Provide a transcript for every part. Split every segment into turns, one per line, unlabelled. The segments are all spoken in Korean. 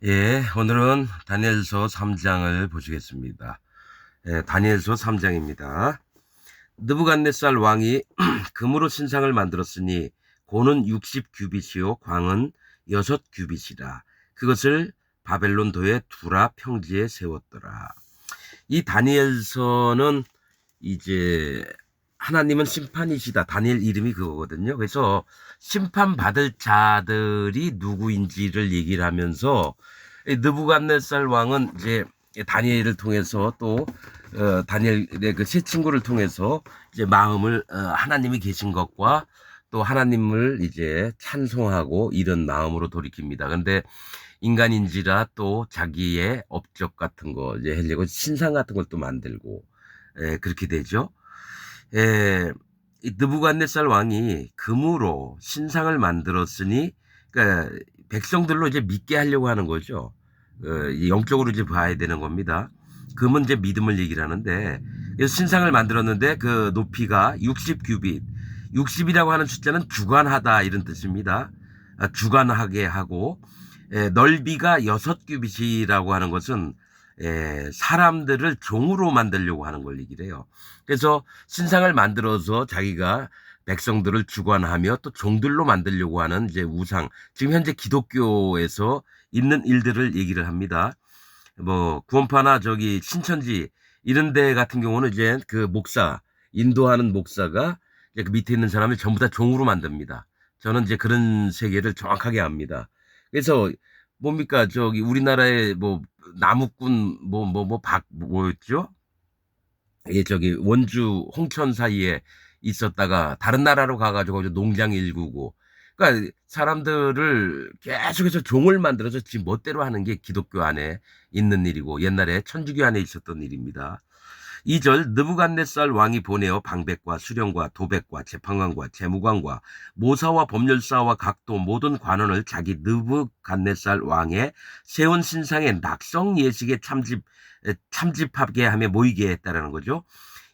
예, 오늘은 다니엘서 3장을 보시겠습니다. 예, 다니엘서 3장입니다. 느부갓네살 왕이 금으로 신상을 만들었으니 고는 60규빗이요 광은 6규빗이라. 그것을 바벨론도의 두라 평지에 세웠더라. 이 다니엘서는 이제 하나님은 심판이시다. 다니엘 이름이 그거거든요. 그래서 심판받을 자들이 누구인지를 얘기를 하면서 느부갓네살 왕은 이제 다니엘을 통해서 또 다니엘의 그 세 친구를 통해서 이제 마음을 하나님이 계신 것과 또 하나님을 이제 찬송하고 이런 마음으로 돌이킵니다. 근데 인간인지라 또 자기의 업적 같은 거 이제 하려고 신상 같은 걸 또 만들고 그렇게 되죠. 이 느부갓네살 왕이 금으로 신상을 만들었으니, 그러니까 백성들로 이제 믿게 하려고 하는 거죠. 영적으로 이제 봐야 되는 겁니다. 금은 이제 믿음을 얘기를 하는데, 그래서 신상을 만들었는데 그 높이가 60규빗, 60이라고 하는 숫자는 주관하다 이런 뜻입니다. 주관하게 하고, 넓이가 6규빗이라고 하는 것은 사람들을 종으로 만들려고 하는 걸 얘기를 해요. 그래서 신상을 만들어서 자기가 백성들을 주관하며 또 종들로 만들려고 하는 이제 우상, 지금 현재 기독교에서 있는 일들을 얘기를 합니다. 뭐 구원파나 저기 신천지 이런 데 같은 경우는 이제 그 목사, 인도하는 목사가 이제 그 밑에 있는 사람을 전부 다 종으로 만듭니다. 저는 이제 그런 세계를 정확하게 압니다. 그래서 뭡니까 저기 우리나라의 뭐 나무꾼 뭐였죠? 이게 저기 원주 홍천 사이에 있었다가 다른 나라로 가가지고 농장 일구고, 그러니까 사람들을 계속해서 종을 만들어서 지 멋대로 하는 게 기독교 안에 있는 일이고 옛날에 천주교 안에 있었던 일입니다. 2절 느부갓네살 왕이 보내어 방백과 수령과 도백과 재판관과 재무관과 모사와 법률사와 각도 모든 관원을 자기 느부갓네살 왕의 세운 신상의 낙성 예식에 참집하게 하며 모이게 했다라는 거죠.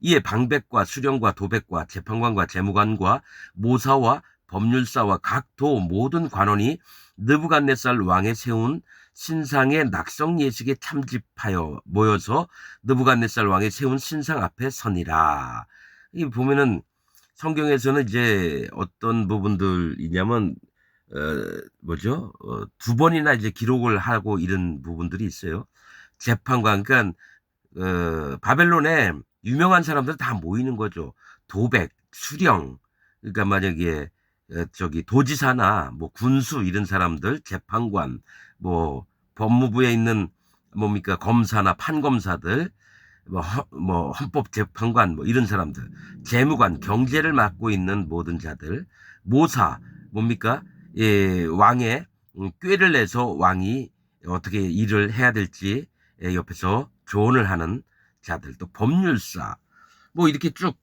이에 방백과 수령과 도백과 재판관과 재무관과 모사와 법률사와 각도 모든 관원이 느부갓네살 왕의 세운 신상의 낙성 예식에 참집하여 모여서 느부갓네살 왕이 세운 신상 앞에 서니라. 이 보면은 성경에서는 이제 어떤 부분들이냐면 어, 뭐죠? 두 번이나 이제 기록을 하고 이런 부분들이 있어요. 재판관, 그러니까 바벨론에 유명한 사람들 다 모이는 거죠. 도백, 수령, 그러니까 만약에 저기 도지사나 뭐 군수 이런 사람들, 재판관, 뭐 법무부에 있는 뭡니까 검사나 판검사들, 뭐 헌법재판관 뭐 이런 사람들, 재무관, 경제를 맡고 있는 모든 자들, 모사 뭡니까 왕의 꾀를 내서 왕이 어떻게 일을 해야 될지 옆에서 조언을 하는 자들, 또 법률사 뭐 이렇게 쭉.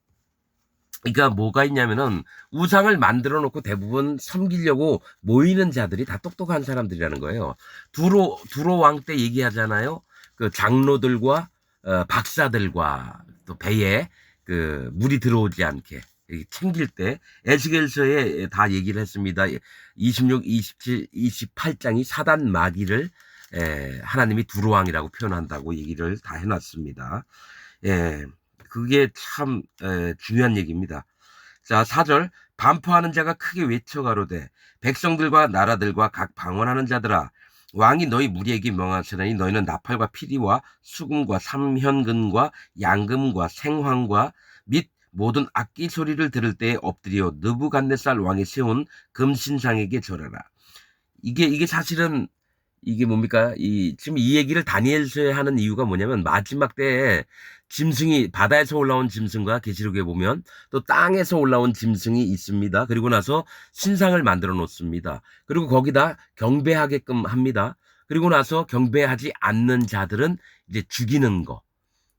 그러니까 뭐가 있냐면은 우상을 만들어 놓고 대부분 섬기려고 모이는 자들이 다 똑똑한 사람들이라는 거예요. 두로 왕 때 얘기하잖아요. 그 장로들과 박사들과 또 배에 그 물이 들어오지 않게 챙길 때 에스겔서에 다 얘기를 했습니다. 26, 27, 28장이 사단 마귀를 하나님이 두로 왕이라고 표현한다고 얘기를 다 해놨습니다. 예. 그게 참 중요한 얘기입니다. 자, 4절 반포하는 자가 크게 외쳐 가로되 백성들과 나라들과 각 방언하는 자들아 왕이 너희 무리에게 명하시나니 너희는 나팔과 피리와 수금과 삼현금과 양금과 생황과 및 모든 악기 소리를 들을 때에 엎드려 느부갓네살 왕이 세운 금신상에게 절하라. 이게 사실은 이게 뭡니까? 지금 이 얘기를 다니엘서에 하는 이유가 뭐냐면 마지막 때에 짐승이 바다에서 올라온 짐승과 계시록에 보면 또 땅에서 올라온 짐승이 있습니다. 그리고 나서 신상을 만들어 놓습니다. 그리고 거기다 경배하게끔 합니다. 그리고 나서 경배하지 않는 자들은 이제 죽이는 거.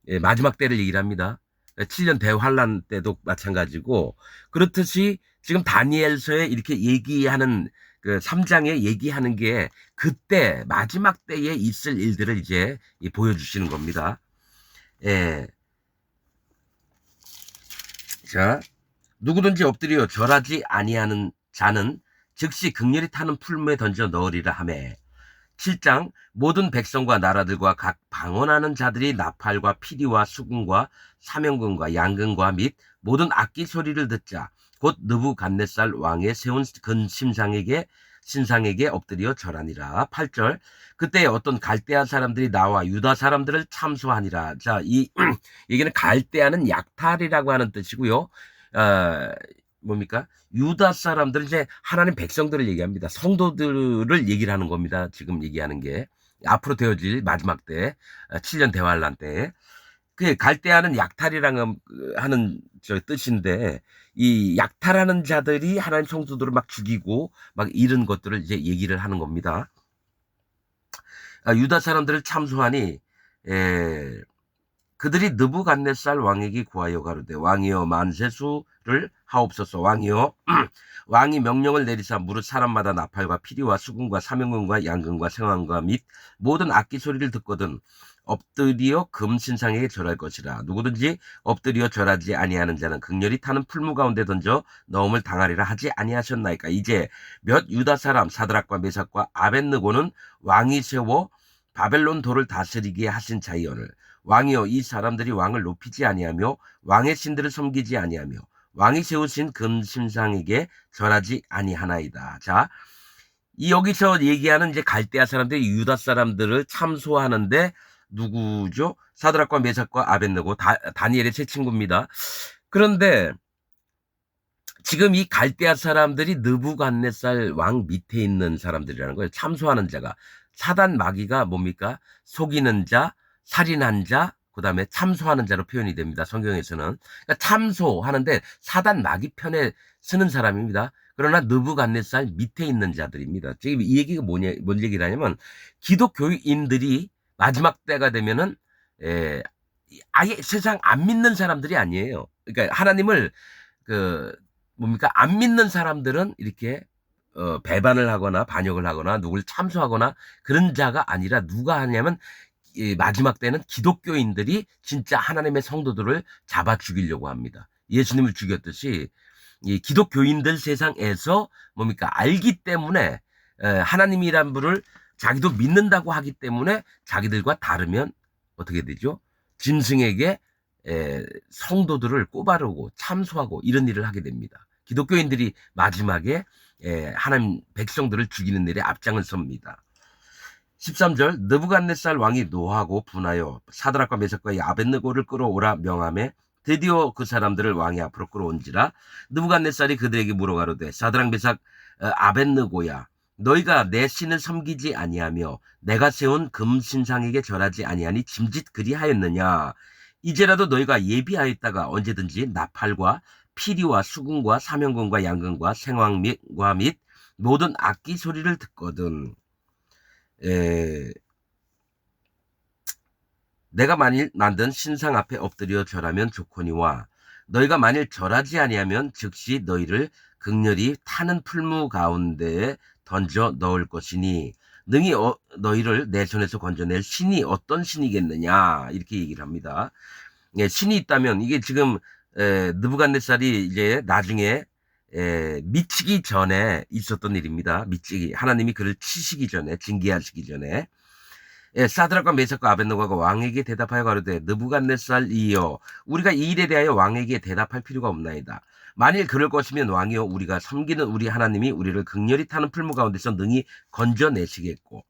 예, 마지막 때를 얘기를 합니다. 7년 대환란 때도 마찬가지고 그렇듯이 지금 다니엘서에 이렇게 얘기하는 그 3장에 얘기하는 게 그때 마지막 때에 있을 일들을 이제 보여주시는 겁니다. 예. 자, 누구든지 엎드려 절하지 아니하는 자는 즉시 극렬히 타는 풀무에 던져 넣으리라 하매 7장 모든 백성과 나라들과 각 방언하는 자들이 나팔과 피리와 수금과 사명금과 양금과 및 모든 악기 소리를 듣자 곧 느부갓네살 왕의 세운 신상에게 엎드려 절하니라. 8절 그때 어떤 갈대아 사람들이 나와 유다 사람들을 참소하니라. 자, 이 얘기는 갈대아는 약탈이라고 하는 뜻이고요. 뭡니까? 유다 사람들은 이제 하나님 백성들을 얘기합니다. 성도들을 얘기를 하는 겁니다. 지금 얘기하는 게 앞으로 되어질 마지막 때 7년 대환란 때. 그 갈대아는 약탈이라는 하는 저 뜻인데 이 약탈하는 자들이 하나님 성도들을 막 죽이고 막 이런 것들을 이제 얘기를 하는 겁니다. 유다 사람들을 참소하니 그들이 느부갓네살 왕에게 구하여 가로되 왕이여 만세수를 하옵소서. 왕이여 왕이 명령을 내리사 무릇 사람마다 나팔과 피리와 수금과 사명금과 양금과 생황과 및 모든 악기 소리를 듣거든 엎드려 금신상에게 절할 것이라. 누구든지 엎드려 절하지 아니하는 자는 극렬히 타는 풀무 가운데 던져 넣음을 당하리라 하지 아니하셨나이까. 이제 몇 유다 사람 사드락과 메삭과 아벳느고는 왕이 세워 바벨론 도를 다스리게 하신 자이언을 왕이여 이 사람들이 왕을 높이지 아니하며 왕의 신들을 섬기지 아니하며 왕이 세우신 금신상에게 절하지 아니하나이다. 자, 이 여기서 얘기하는 이제 갈대아 사람들이 유다 사람들을 참소하는데 누구죠? 사드락과 메삭과 아벳느고 다니엘의 세 친구입니다. 그런데 지금 이 갈대아 사람들이 느부갓네살 왕 밑에 있는 사람들이라는 거예요. 참소하는 자가. 사단 마귀가 뭡니까? 속이는 자, 살인한 자, 그 다음에 참소하는 자로 표현이 됩니다. 성경에서는. 그러니까 참소하는데 사단 마귀 편에 쓰는 사람입니다. 그러나 느부갓네살 밑에 있는 자들입니다. 지금 이 얘기가 뭔 얘기를 하냐면 기독교인들이 마지막 때가 되면은 아예 세상 안 믿는 사람들이 아니에요. 그러니까 하나님을 뭡니까? 안 믿는 사람들은 이렇게 배반을 하거나 반역을 하거나 누굴 참소하거나 그런 자가 아니라 누가 하냐면 마지막 때는 기독교인들이 진짜 하나님의 성도들을 잡아 죽이려고 합니다. 예수님을 죽였듯이 이 기독교인들 세상에서 뭡니까? 알기 때문에 하나님이란 분을 자기도 믿는다고 하기 때문에 자기들과 다르면 어떻게 되죠? 짐승에게 성도들을 꼬바르고 참소하고 이런 일을 하게 됩니다. 기독교인들이 마지막에 하나님 백성들을 죽이는 일에 앞장을 섭니다. 13절 느부갓네살 왕이 노하고 분하여 사드락과 메삭과 아벳느고를 끌어오라 명함에 드디어 그 사람들을 왕의 앞으로 끌어온지라. 느부갓네살이 그들에게 물어가로되 사드락 메삭 아벳느고야 너희가 내 신을 섬기지 아니하며 내가 세운 금신상에게 절하지 아니하니 짐짓 그리하였느냐. 이제라도 너희가 예비하였다가 언제든지 나팔과 피리와 수금과 사명금과 양금과 생황과 및 모든 악기 소리를 듣거든 내가 만일 만든 신상 앞에 엎드려 절하면 좋거니와 너희가 만일 절하지 아니하면 즉시 너희를 극렬히 타는 풀무 가운데에 던져 넣을 것이니 능히 너희를 내 손에서 건져낼 신이 어떤 신이겠느냐 이렇게 얘기를 합니다. 신이 있다면 이게 지금 느부갓네살이 이제 나중에 미치기 전에 있었던 일입니다. 하나님이 그를 치시기 전에 징계하시기 전에 사드락과 메삭과 아벳느고가 왕에게 대답하여 가로되 느부갓네살이여 우리가 이 일에 대하여 왕에게 대답할 필요가 없나이다. 만일 그럴 것이면 왕이여 우리가 섬기는 우리 하나님이 우리를 극렬히 타는 풀무 가운데서 능히 건져내시겠고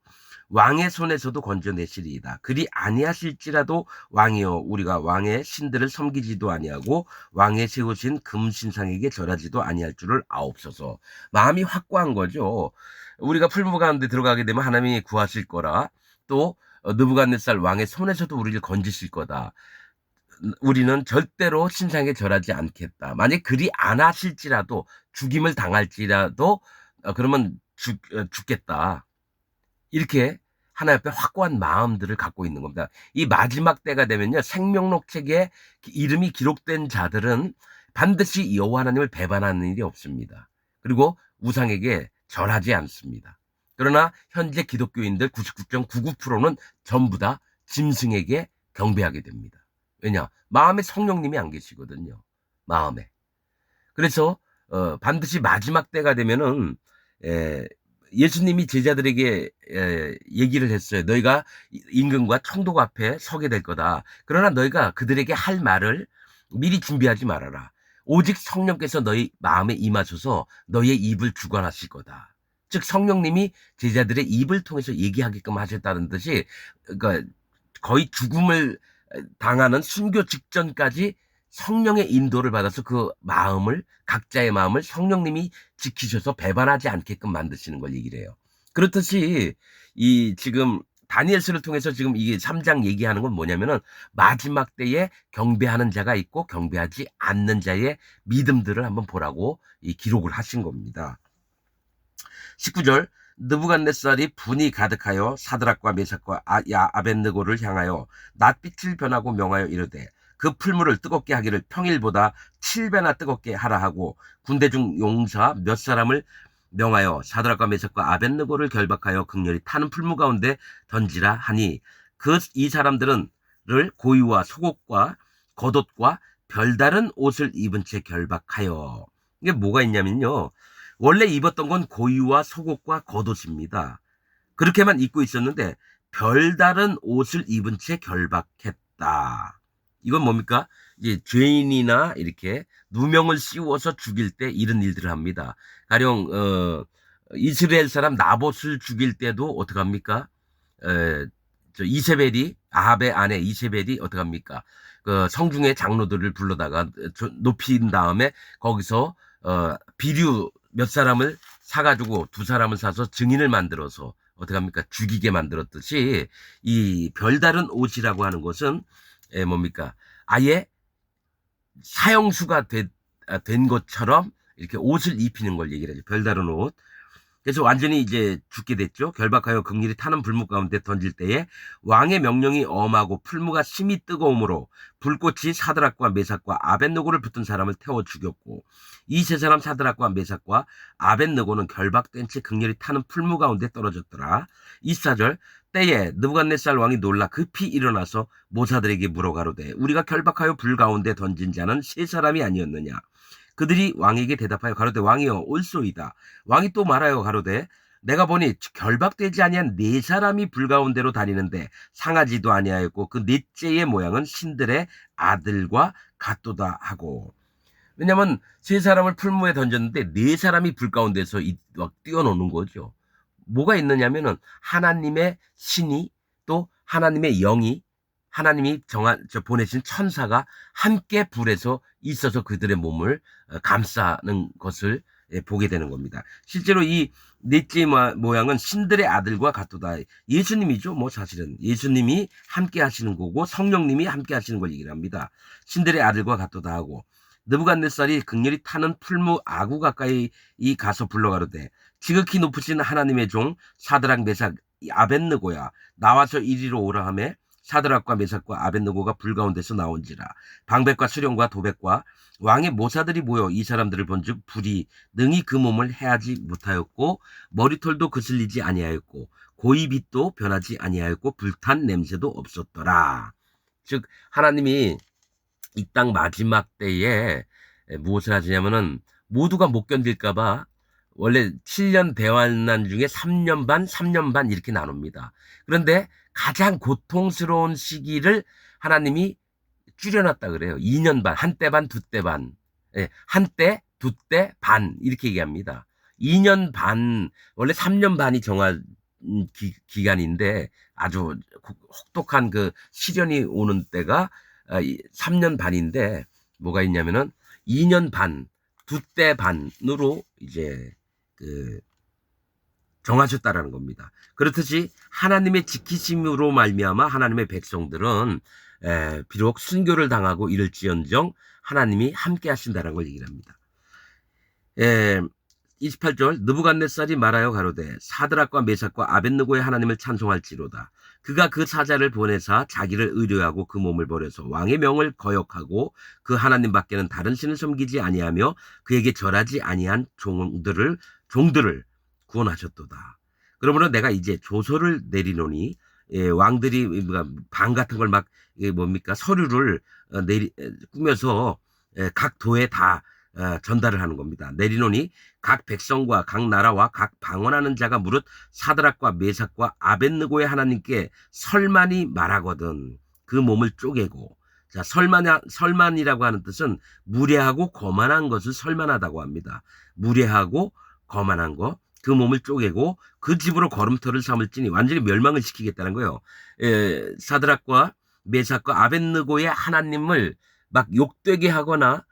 왕의 손에서도 건져내시리이다. 그리 아니하실지라도 왕이여 우리가 왕의 신들을 섬기지도 아니하고 왕의 세우신 금신상에게 절하지도 아니할 줄을 아옵소서. 마음이 확고한 거죠. 우리가 풀무 가운데 들어가게 되면 하나님이 구하실 거라. 또 느부갓네살 왕의 손에서도 우리를 건지실 거다. 우리는 절대로 신상에 절하지 않겠다. 만약 그리 안 하실지라도 죽임을 당할지라도 그러면 죽겠다. 이렇게 하나님 앞에 확고한 마음들을 갖고 있는 겁니다. 이 마지막 때가 되면요. 생명록책에 이름이 기록된 자들은 반드시 여호와 하나님을 배반하는 일이 없습니다. 그리고 우상에게 절하지 않습니다. 그러나 현재 기독교인들 99.99%는 전부 다 짐승에게 경배하게 됩니다. 왜냐? 마음에 성령님이 안 계시거든요. 마음에. 그래서 반드시 마지막 때가 되면은 예수님이 제자들에게 얘기를 했어요. 너희가 임금과 총독 앞에 서게 될 거다. 그러나 너희가 그들에게 할 말을 미리 준비하지 말아라. 오직 성령께서 너희 마음에 임하셔서 너희의 입을 주관하실 거다. 즉 성령님이 제자들의 입을 통해서 얘기하게끔 하셨다는 뜻이, 그러니까 거의 죽음을 당하는 순교 직전까지 성령의 인도를 받아서 그 마음을, 각자의 마음을 성령님이 지키셔서 배반하지 않게끔 만드시는 걸 얘기를 해요. 그렇듯이 이 지금 다니엘서를 통해서 지금 이게 3장 얘기하는 건 뭐냐면은 마지막 때에 경배하는 자가 있고 경배하지 않는 자의 믿음들을 한번 보라고 이 기록을 하신 겁니다. 19절, 느부갓네살이 분이 가득하여 사드락과 메삭과 아벤느고를 향하여 낯빛을 변하고 명하여 이르되 그 풀물을 뜨겁게 하기를 평일보다 7배나 뜨겁게 하라 하고 군대 중 용사 몇 사람을 명하여 사드락과 메삭과 아벤느고를 결박하여 극렬히 타는 풀무 가운데 던지라 하니 이 사람들은 고유와 속옷과 겉옷과 별다른 옷을 입은 채 결박하여. 이게 뭐가 있냐면요, 원래 입었던 건 고유와 속옷과 겉옷입니다. 그렇게만 입고 있었는데 별다른 옷을 입은 채 결박했다. 이건 뭡니까? 이제 죄인이나 이렇게 누명을 씌워서 죽일 때 이런 일들을 합니다. 가령 이스라엘 사람 나봇을 죽일 때도 어떻게 합니까? 이세벨이, 아합의 아내 이세벨이 어떻게 합니까? 그 성중의 장로들을 불러다가 높인 다음에 거기서 비류 몇 사람을 사가지고 두 사람을 사서 증인을 만들어서 어떻게 합니까? 죽이게 만들었듯이 이 별다른 옷이라고 하는 것은 뭡니까? 아예 사형수가 된 것처럼 이렇게 옷을 입히는 걸 얘기를 하죠. 별다른 옷. 그래서 완전히 이제 죽게 됐죠. 결박하여 극렬히 타는 불무 가운데 던질 때에 왕의 명령이 엄하고 풀무가 심히 뜨거움으로 불꽃이 사드락과 메삭과 아벤느고를 붙은 사람을 태워 죽였고 이 세 사람 사드락과 메삭과 아벤느고는 결박된 채 극렬히 타는 풀무 가운데 떨어졌더라. 24절, 때에 느부갓네살 왕이 놀라 급히 일어나서 모사들에게 물어 가로되 우리가 결박하여 불 가운데 던진 자는 세 사람이 아니었느냐. 그들이 왕에게 대답하여 가로되 왕이여 옳소이다. 왕이 또 말하여 가로되 내가 보니 결박되지 아니한 네 사람이 불 가운데로 다니는데 상하지도 아니하였고 그 넷째의 모양은 신들의 아들과 같도다 하고. 왜냐면 세 사람을 풀무에 던졌는데 네 사람이 불 가운데서 막 뛰어노는 거죠. 뭐가 있느냐면은 하나님의 신이, 또 하나님의 영이, 하나님이 보내신 천사가 함께 불에서 있어서 그들의 몸을 감싸는 것을 보게 되는 겁니다. 실제로 이 넷째 모양은 신들의 아들과 같도다. 예수님이죠. 뭐 사실은 예수님이 함께 하시는 거고 성령님이 함께 하시는 걸 얘기를 합니다. 신들의 아들과 같도다 하고, 느부갓네살이 극렬히 타는 풀무 아구 가까이 가서 불러가로되 지극히 높으신 하나님의 종 사드락 메삭 아벤느고야 나와서 이리로 오라 하매 사드락과 메삭과 아벤느고가 불 가운데서 나온지라. 방백과 수령과 도백과 왕의 모사들이 모여 이 사람들을 본즉 불이 능히 그 몸을 해하지 못하였고 머리털도 그슬리지 아니하였고 고이빛도 변하지 아니하였고 불탄 냄새도 없었더라. 즉 하나님이 이 땅 마지막 때에 무엇을 하시냐면은 모두가 못 견딜까봐 원래 7년 대환난 중에 3년 반, 3년 반 이렇게 나눕니다. 그런데 가장 고통스러운 시기를 하나님이 줄여놨다 그래요. 2년 반, 한 때 반, 두 때 반. 한 때, 두 때, 반 이렇게 얘기합니다. 2년 반, 원래 3년 반이 정한 기간인데 아주 혹독한 그 시련이 오는 때가 3년 반인데 뭐가 있냐면은 2년 반, 두 때 반으로 이제 정하셨다라는 겁니다. 그렇듯이 하나님의 지키심으로 말미암아 하나님의 백성들은 비록 순교를 당하고 이럴지언정 하나님이 함께 하신다는 걸 얘기를 합니다. 28절, 느부갓네살이 말하여 가로되 사드락과 메삭과 아벤느고의 하나님을 찬송할지로다. 그가 그 사자를 보내사 자기를 의뢰하고 그 몸을 버려서 왕의 명을 거역하고 그 하나님 밖에는 다른 신을 섬기지 아니하며 그에게 절하지 아니한 종들을 구원하셨도다. 그러므로 내가 이제 조서를 내리노니 왕들이 방 같은 걸 막 뭡니까 서류를 꾸며서 각 도에 다 전달을 하는 겁니다. 내리노니 각 백성과 각 나라와 각 방언하는 자가 무릇 사드락과 메삭과 아벳느고의 하나님께 설만이 말하거든 그 몸을 쪼개고. 자, 설만이라고 하는 뜻은 무례하고 거만한 것을 설만하다고 합니다. 무례하고 거만한 거, 그 몸을 쪼개고 그 집으로 걸음터를 삼을지니 완전히 멸망을 시키겠다는 거예요. 사드락과 메삭과 아벳느고의 하나님을 막 욕되게 하거나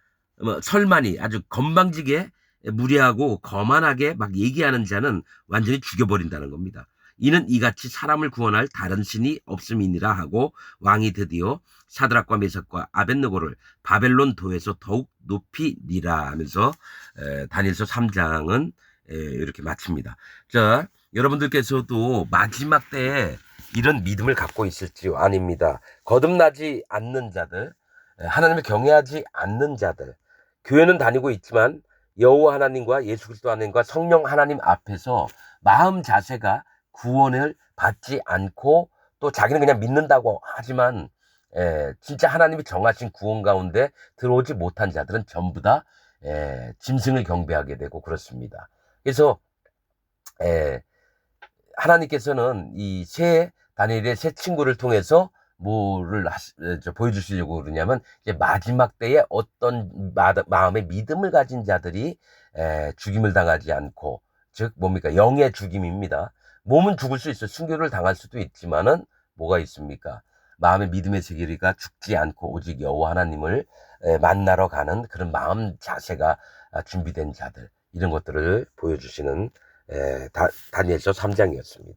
설만이 아주 건방지게 무례하고 거만하게 막 얘기하는 자는 완전히 죽여버린다는 겁니다. 이는 이같이 사람을 구원할 다른 신이 없음이니라 하고 왕이 드디어 사드락과 메삭과 아벳느고를 바벨론 도에서 더욱 높이니라 하면서 다니엘서 3장은 이렇게 마칩니다. 자, 여러분들께서도 마지막 때에 이런 믿음을 갖고 있을지요? 아닙니다. 거듭나지 않는 자들, 하나님을 경외하지 않는 자들, 교회는 다니고 있지만 여호와 하나님과 예수 그리스도 하나님과 성령 하나님 앞에서 마음 자세가 구원을 받지 않고 또 자기는 그냥 믿는다고 하지만 진짜 하나님이 정하신 구원 가운데 들어오지 못한 자들은 전부 다 짐승을 경배하게 되고 그렇습니다. 그래서 하나님께서는 이 다니엘의 새 친구를 통해서 뭐를 보여주시려고 그러냐면 이제 마지막 때에 어떤 마음의 믿음을 가진 자들이 죽임을 당하지 않고, 즉 뭡니까, 영의 죽임입니다. 몸은 죽을 수 있어요. 순교를 당할 수도 있지만은 뭐가 있습니까? 마음의 믿음의 세계가 죽지 않고 오직 여호와 하나님을 만나러 가는 그런 마음 자세가 준비된 자들, 이런 것들을 보여주시는 다니엘서 3장이었습니다.